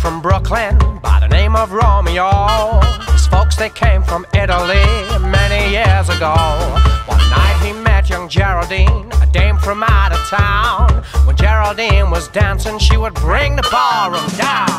from Brooklyn by the name of Romeo. His folks, they came from Italy many years ago. One night he met young Geraldine, a dame from out of town. When Geraldine was dancing, she would bring the ballroom down.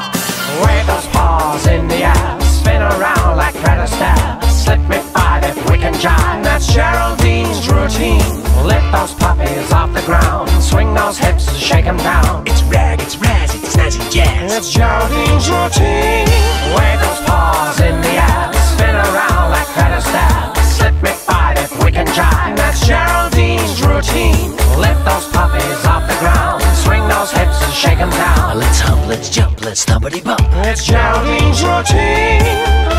Wave those paws in the air, spin around like Fred Astaire. Slip me five if we can jive, that's Geraldine's routine. Lift those puppies off the ground, swing those hips and shake them down. It's rag, it's razz, it's snazzy jazz. It's Geraldine's routine. Wave those paws in the air, spin around like Fred Astaire. Slip me five if we can jive, that's Geraldine's routine. Lift those puppies off the ground, swing those hips and shake them down. Let's hump, let's jump, let's thumpity bump. It's Geraldine's routine.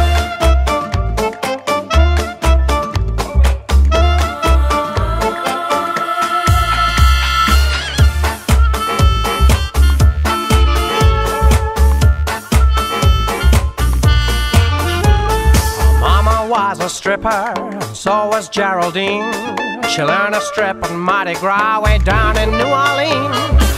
Was a stripper, and so was Geraldine. She learned to strip on Mardi Gras way down in New Orleans.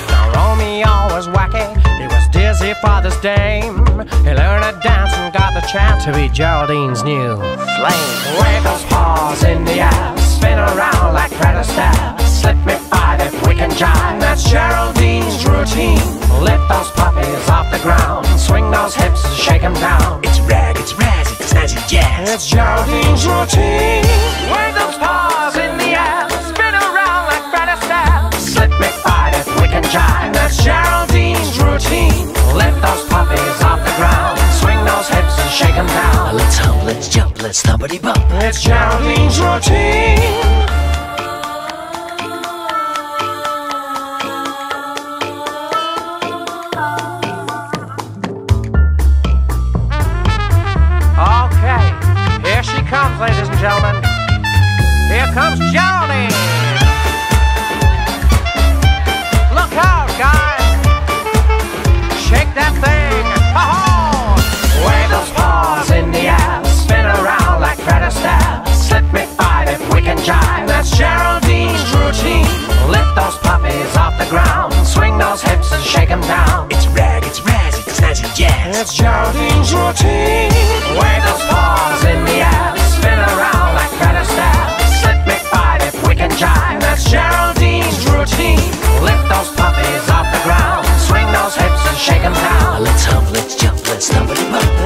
Now Romeo was wacky, he was dizzy for this dame. He learned to dance and got the chance to be Geraldine's new flame. Wave those paws in the air, spin around like Fred Astaire. Slip me five if we can jive, that's Geraldine's routine. Lift those puppies off the ground, swing those hips and shake them down. It's rag, it's razz, it's snazzy jazz. It's Geraldine's routine. Wave those paws in the air, spin around like Fred Astaire. Slip me five if we can jive, that's Geraldine's routine. Lift those puppies off the ground, swing those hips and shake them down. Let's hump, let's jump, let's thumpity bump. It's Geraldine's routine. Here she comes, ladies and gentlemen. Here comes Geraldine. Look out, guys. Shake that thing. Oh! Wave those paws in the air, spin around like Fred Astaire. Slip me five if we can jive, that's Geraldine's routine. Lift those puppies off the ground, swing those hips and shake them down. It's rag, it's razz, it's snazzy jazz. It's Geraldine's routine. Wave those paws in the air, spin around like Fred Astaire. Slip me five if we can jive, that's Geraldine's routine. Lift those puppies off the ground, swing those hips and shake them down. Let's hump, let's jump, let's thumpity bump.